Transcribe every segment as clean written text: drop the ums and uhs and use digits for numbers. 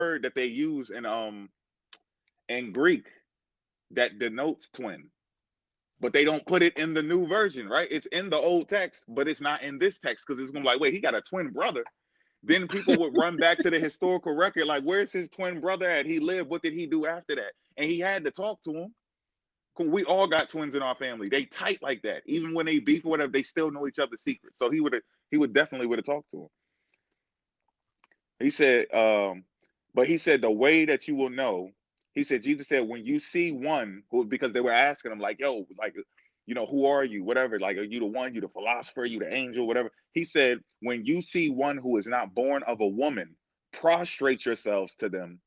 word that they use in Greek that denotes twin, but they don't put it in the new version, right? It's in the old text, but it's not in this text because it's gonna be like, wait, he got a twin brother. Then people would run back to the historical record, like, where's his twin brother at? He lived. What did he do after that? And he had to talk to him. We all got twins in our family. They tight like that. Even when they beef or whatever, they still know each other's secrets. So he would definitely would have talked to him. He said, but he said the way that you will know, he said, Jesus said, when you see one who, because they were asking him like, yo, like, you know, who are you? Whatever, like, are you the one, you the philosopher, you the angel, whatever. He said, when you see one who is not born of a woman, prostrate yourselves to them.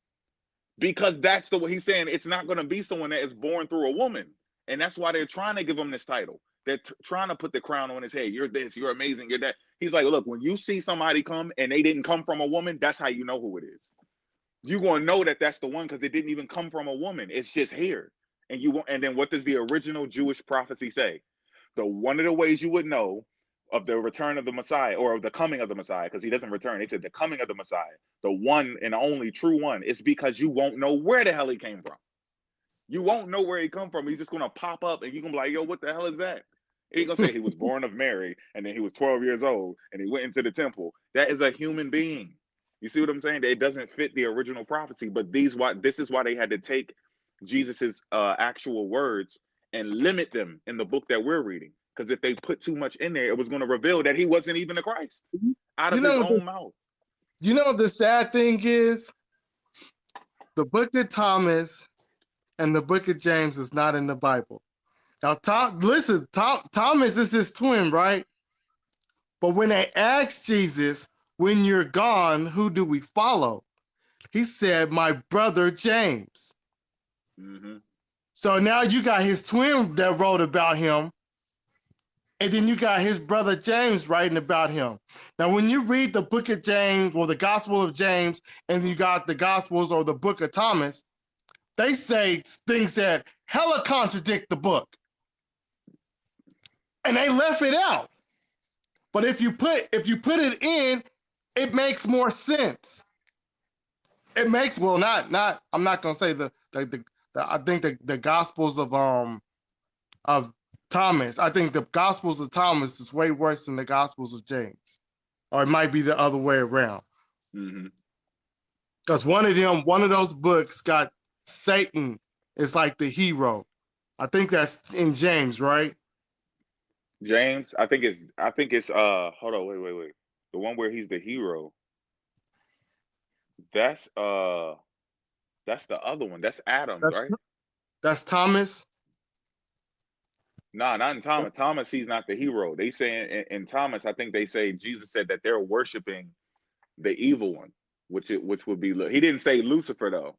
Because that's the way he's saying it's not going to be someone that is born through a woman. And that's why they're trying to give him this title. They're trying to put the crown on his head. You're this, you're amazing, you're that. He's like, look, when you see somebody come and they didn't come from a woman, that's how you know who it is. You're going to know that that's the one because it didn't even come from a woman. It's just here. And and then what does the original Jewish prophecy say? One of the ways you would know of the return of the Messiah, or of the coming of the Messiah, because he doesn't return. He said the coming of the Messiah, the one and only true one, is because you won't know where the hell he came from. You won't know where he come from. He's just going to pop up and you're going to be like, yo, what the hell is that? He's going to say he was born of Mary and then he was 12 years old and he went into the temple. That is a human being. You see what I'm saying? It doesn't fit the original prophecy, but this is why they had to take Jesus's actual words and limit them in the book that we're reading. Because if they put too much in there, it was going to reveal that he wasn't even the Christ out of his own mouth. You know what the sad thing is? The book of Thomas and the book of James is not in the Bible. Now, Thomas is his twin, right? But when they asked Jesus, when you're gone, who do we follow? He said, my brother James. Mm-hmm. So now you got his twin that wrote about him. And then you got his brother James writing about him. Now, when you read the book of James or the Gospel of James, and you got the Gospels or the book of Thomas, they say things that hella contradict the book. And they left it out. But if you put it in, it makes more sense. It makes, well, not I'm not gonna say I think the Gospels of Thomas. I think the Gospels of Thomas is way worse than the Gospels of James, or it might be the other way around. Because one of those books got Satan is like the hero. I think that's in James, right? James, I think it's hold on, wait. The one where he's the hero. That's the other one. That's Adams, right? That's Thomas. Nah, not in Thomas. Thomas, he's not the hero. They say in Thomas, I think they say Jesus said that they're worshiping the evil one, which would be, he didn't say Lucifer though.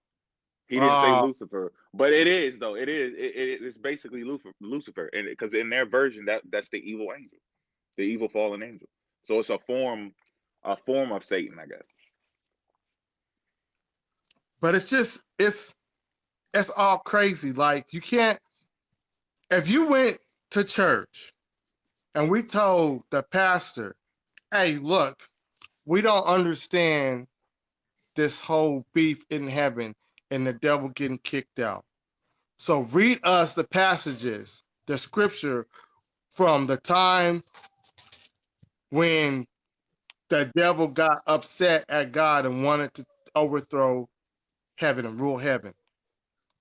He didn't say Lucifer, but it is though. It's basically Lucifer, and because in their version that's the evil angel, the evil fallen angel. So it's a form of Satan, I guess. But it's all crazy. Like, you can't, if you went to church and we told the pastor, hey, look, we don't understand this whole beef in heaven and the devil getting kicked out. So read us the passages, the scripture from the time when the devil got upset at God and wanted to overthrow heaven and rule heaven.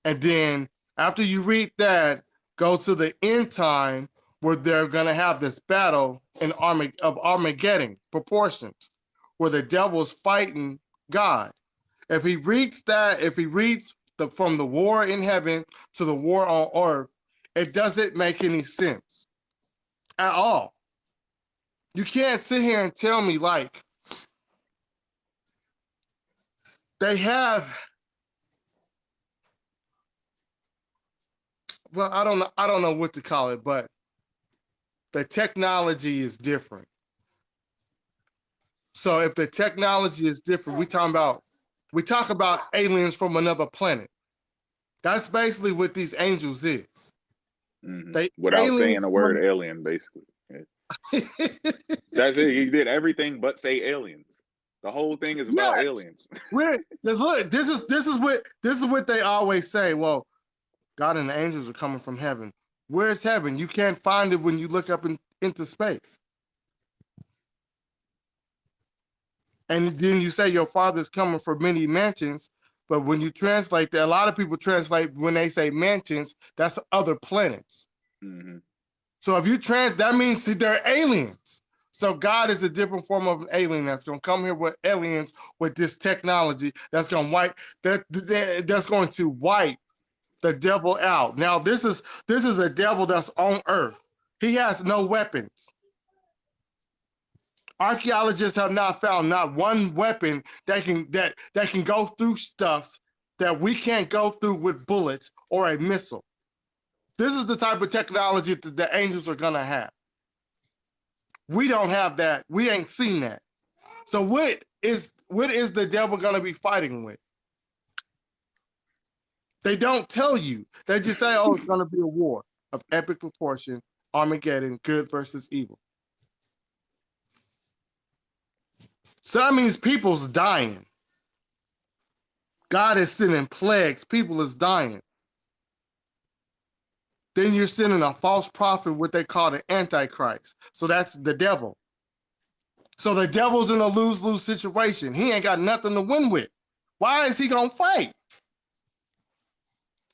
And then after you read that, go to the end time where they're going to have this battle of Armageddon proportions, where the devil's fighting God. If he reads from the war in heaven to the war on earth, it doesn't make any sense at all. You can't sit here and tell me like they have. Well, I don't know what to call it, but the technology is different. So if the technology is different, we talk about aliens from another planet. That's basically what these angels is. Without saying the word alien, basically. Yeah. That's it. He did everything but say aliens. The whole thing is about Yes. aliens. Because look, this is what they always say. Well, God and the angels are coming from heaven. Where's heaven? You can't find it when you look up into space. And then you say your father's coming for many mansions, but when you translate that, a lot of people translate when they say mansions, that's other planets. Mm-hmm. So if you that means they're aliens. So God is a different form of an alien that's going to come here with aliens with this technology that's going to that's going to wipe the devil out. Now this is a devil that's on earth. He has no weapons. Archaeologists have not found not one weapon that can go through stuff that we can't go through with bullets or a missile. This is the type of technology that the angels are gonna have. We don't have that. We ain't seen that. So what is the devil gonna be fighting with? They don't tell you. They just say, oh, it's gonna be a war of epic proportion, Armageddon, good versus evil. So that means people's dying. God is sending plagues. People is dying. Then you're sending a false prophet, what they call the Antichrist. So that's the devil. So the devil's in a lose-lose situation. He ain't got nothing to win with. Why is he going to fight?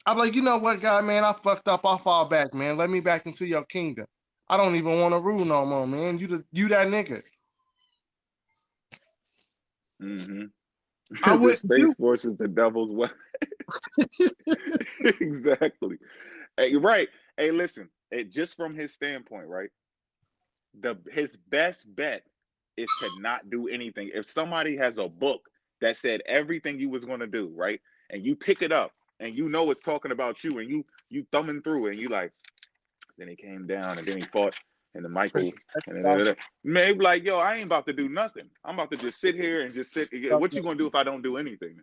I'm like, you know what, God, man, I fucked up. I'll fall back, man. Let me back into your kingdom. I don't even want to rule no more, man. You that nigga. Mm-hmm. I The wouldn't do. Space Force is the devil's weapon. Exactly. Hey, right. Hey, listen. Just from his standpoint, right? His best bet is to not do anything. If somebody has a book that said everything you was gonna do, right, and you pick it up and you know it's talking about you, and you thumbing through it, and you like, then he came down and then he fought and then Michael and then maybe like, yo, I ain't about to do nothing. I'm about to just sit here and just sit. What you gonna do if I don't do anything?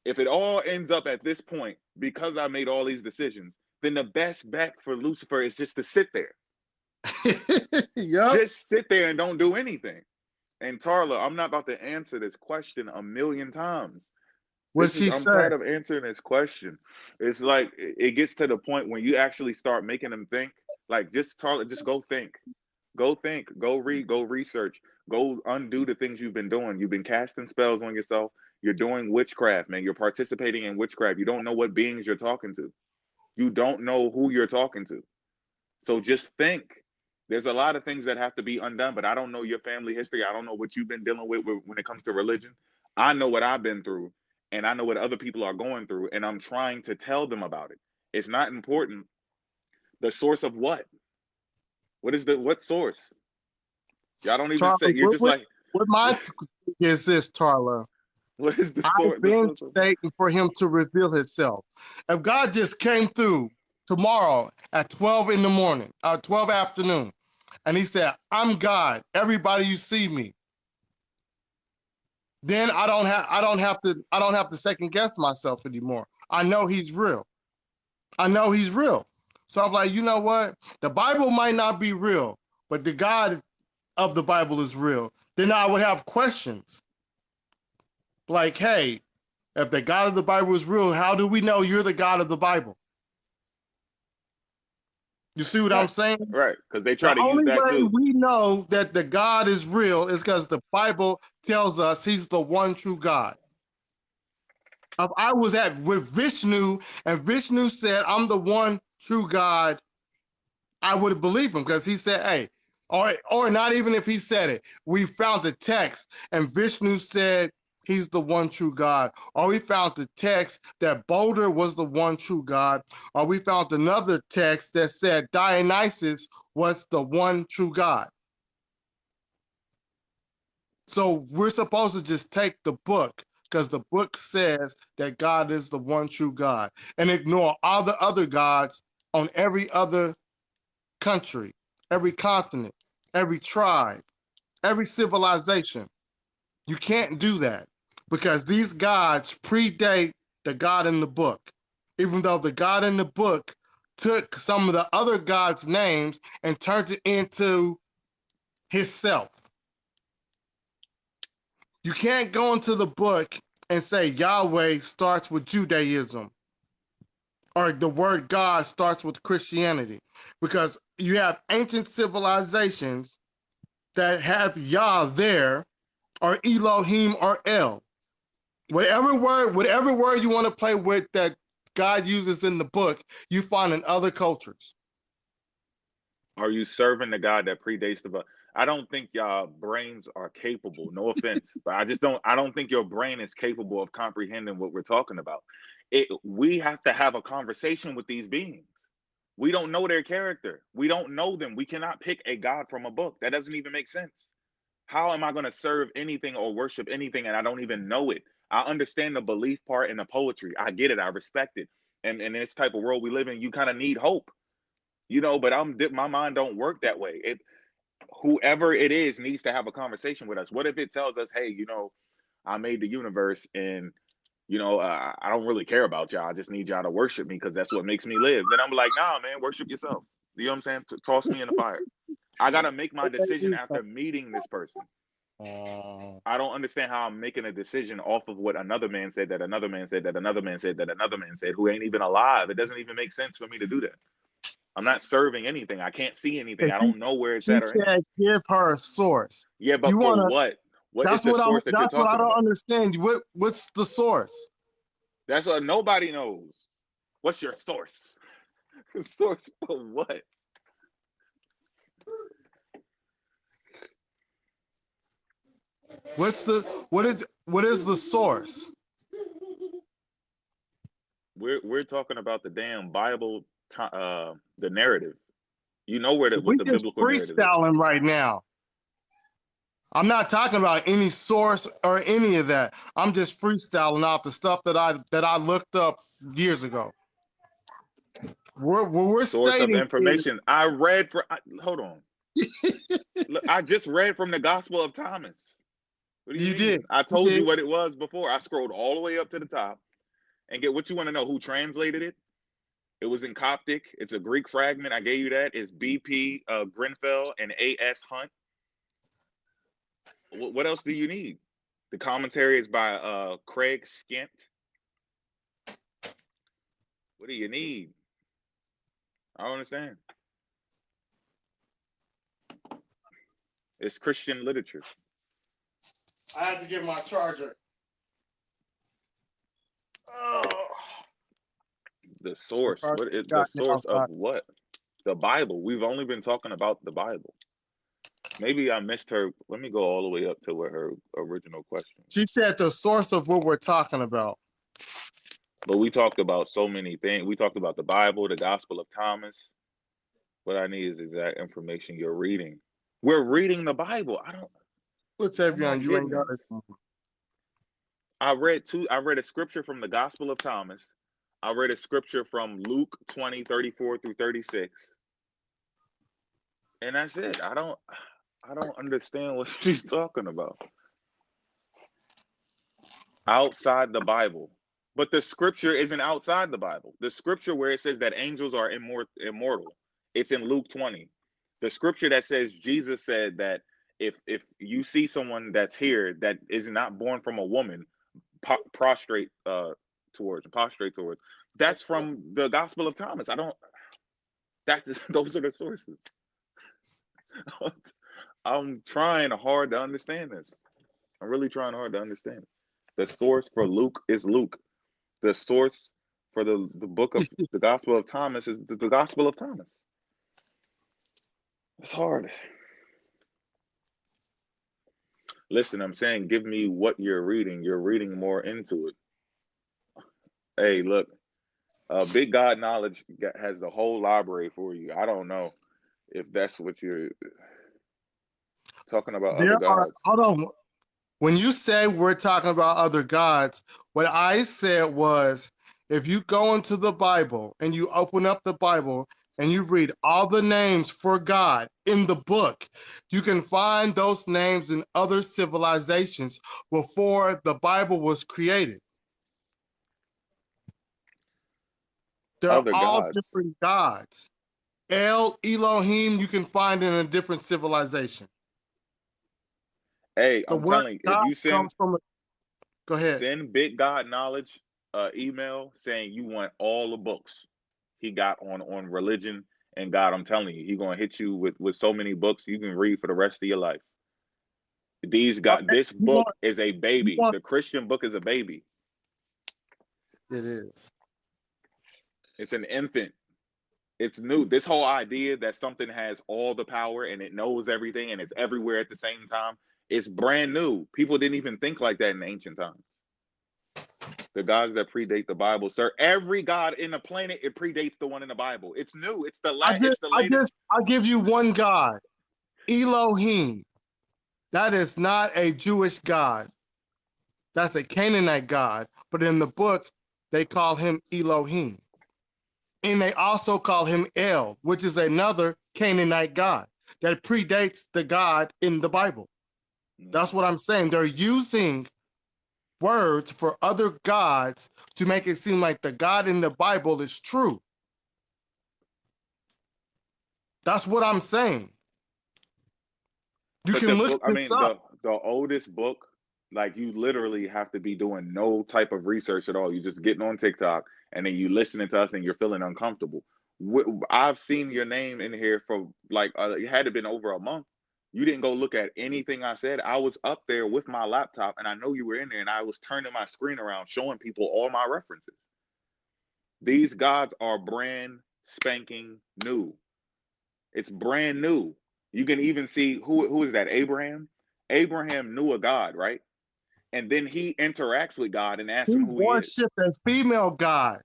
If it all ends up at this point because I made all these decisions, then the best bet for Lucifer is just to sit there. Yep. Just sit there and don't do anything. And Tarla, I'm not about to answer this question a million times. What she I'm said. tired of answering this question. It's like it gets to the point when you actually start making them think. Like just go think. Go think. Go read. Go research. Go undo the things you've been doing. You've been casting spells on yourself. You're doing witchcraft, man. You're participating in witchcraft. You don't know what beings you're talking to. You don't know who you're talking to. So just think. There's a lot of things that have to be undone, but I don't know your family history. I don't know what you've been dealing with when it comes to religion. I know what I've been through, and I know what other people are going through, and I'm trying to tell them about it. It's not important. The source of what? What source? Y'all don't even Tarla, say. You're just like, what my thing is this, Tarla. what is the I've source? been stating for him to reveal himself. If God just came through tomorrow at 12 in the morning, 12 afternoon, and he said, I'm God, everybody you see me, then I don't have to second guess myself anymore. I know he's real. So I'm like, you know what? The Bible might not be real, but the God of the Bible is real. Then I would have questions. Like, hey, if the God of the Bible is real, how do we know you're the God of the Bible? You see what I'm saying? Right, because they try The to use only that way too. we know that the God is real is because the Bible tells us he's the one true God. If I was with Vishnu and Vishnu said, I'm the one true God, I would believe him because he said, hey, or not even if he said it. We found the text and Vishnu said he's the one true God. Or we found the text that Boulder was the one true God. Or we found another text that said Dionysus was the one true God. So we're supposed to just take the book because the book says that God is the one true God and ignore all the other gods on every other country, every continent, every tribe, every civilization. You can't do that because these gods predate the God in the book, even though the God in the book took some of the other gods' names and turned it into himself. You can't go into the book and say Yahweh starts with Judaism or the word God starts with Christianity, because you have ancient civilizations that have Yah there, or Elohim or El. Whatever word you want to play with that God uses in the book, you find in other cultures. Are you serving the God that predates the? I don't think y'all brains are capable. No offense, but I don't think your brain is capable of comprehending what we're talking about. We have to have a conversation with these beings. We don't know their character. We don't know them. We cannot pick a God from a book. That doesn't even make sense. How am I going to serve anything or worship anything and I don't even know it? I understand the belief part and the poetry. I get it. I respect it. And in this type of world we live in, you kind of need hope, but my mind don't work that way. Whoever it is needs to have a conversation with us. What if it tells us, hey, I made the universe and I don't really care about y'all. I just need y'all to worship me because that's what makes me live. Then I'm like, nah, man, worship yourself. You know what I'm saying? Toss me in the fire. I got to make my decision after meeting this person. I don't understand how I'm making a decision off of what another man said, that another man said, that another man said, that another man said, who ain't even alive. It doesn't even make sense for me to do that. I'm not serving anything. I can't see anything. I don't know where it's She at or said, anything. give her a source. Yeah, but You for wanna? what? What is That's the what source that you're That's what I talking don't about? understand. What's the source? That's what nobody knows. What's your source? Source for what? What is the source? We're talking about the damn Bible, the narrative. You know what We the just biblical narrative is. freestyling right now. I'm not talking about any source or any of that. I'm just freestyling off the stuff that I looked up years ago. We're Source of stating information. Hold on. Look, I just read from the Gospel of Thomas. What do you you did. mean? I You told did. you what it was before. I scrolled all the way up to the top and get what you want to know. Who translated it? It was in Coptic. It's a Greek fragment. I gave you that. It's B.P. Grenfell and A.S. Hunt. What else do you need? The commentary is by Craig Skent. What do you need? I don't understand. It's Christian literature. I had to get my charger. Oh. The source. What is the source of what? The Bible. We've only been talking about the Bible. Maybe I missed her. Let me go all the way up to where her original question. She said the source of what we're talking about. But we talked about so many things. We talked about the Bible, the Gospel of Thomas. What I need is exact information you're reading. We're reading the Bible. What's I'm not everyone? You ain't getting got it. it. I read a scripture from the Gospel of Thomas. I read a scripture from Luke 20:34 through 36. And that's it. I don't understand what she's talking about. Outside the Bible. But the scripture isn't outside the Bible. The scripture where it says that angels are immortal, it's in Luke 20. The scripture that says Jesus said that if you see someone that's here that is not born from a woman, prostrate towards. That's from the Gospel of Thomas. Those are the sources. I'm trying hard to understand this. I'm really trying hard to understand. The source for Luke is Luke. The source for the book of the Gospel of Thomas is the Gospel of Thomas. It's hard. Listen, I'm saying give me what you're reading. You're reading more into it. Hey, look, Big God Knowledge has the whole library for you. I don't know if that's what you're talking about, other gods. Hold on. When you say we're talking about other gods, what I said was, if you go into the Bible and you open up the Bible and you read all the names for God in the book, you can find those names in other civilizations before the Bible was created. They're Other all gods. different gods. Elohim, you can find in a different civilization. Hey, The I'm word telling you, if God you comes from go ahead. send Big God Knowledge email saying you want all the books he got on religion and God, I'm telling you, he gonna hit you with so many books you can read for the rest of your life. Okay, This book is a you baby. want The Christian book is a baby. it is. It's an infant. It's new. This whole idea that something has all the power and it knows everything and it's everywhere at the same time, it's brand new. People didn't even think like that in ancient times. The gods that predate the Bible, sir. Every god in the planet, it predates the one in the Bible. It's new. It's the latest. I'll give you one God, Elohim. That is not a Jewish God. That's a Canaanite God. But in the book, they call him Elohim. And they also call him El, which is another Canaanite God that predates the God in the Bible. That's what I'm saying. They're using words for other gods to make it seem like the God in the Bible is true. That's what I'm saying. You But can the look book, I this mean, up. the oldest book, like you literally have to be doing no type of research at all. You just getting on TikTok and then you listening to us and you're feeling uncomfortable. I've seen your name in here for like it had to been over a month. You didn't go look at anything I said. I was up there with my laptop and I know you were in there and I was turning my screen around showing people all my references. These gods are brand spanking new. It's brand new. You can even see who is that? Abraham. Abraham knew a God, right? And then he interacts with God and asks He him who he is. worshipped a female God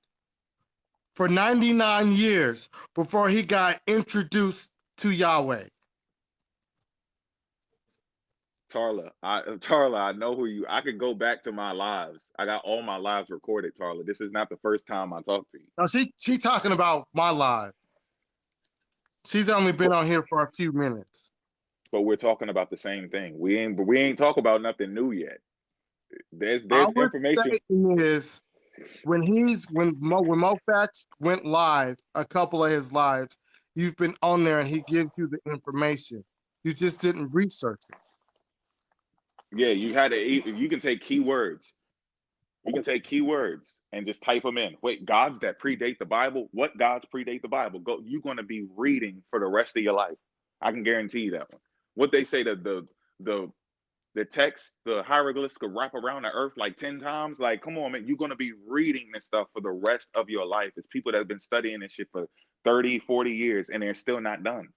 for 99 years before he got introduced to Yahweh. Tarla, I know who you. I could go back to my lives. I got all my lives recorded, Tarla. This is not the first time I talked to you. Now she talking about my live. She's only been But on here for a few minutes. but we're talking about the same thing. We ain't talk about nothing new yet. There's Our information. statement is when Mofactz went live, a couple of his lives, you've been on there and he gives you the information. You just didn't research it. Yeah, you can take keywords. You can take keywords and just type them in. Wait, gods that predate the Bible? What gods predate the Bible? You're going to be reading for the rest of your life. I can guarantee you that one. What they say that the the text, the hieroglyphs could wrap around the earth like 10 times. Like, come on, man, you're going to be reading this stuff for the rest of your life. It's people that have been studying this shit for 30, 40 years and they're still not done.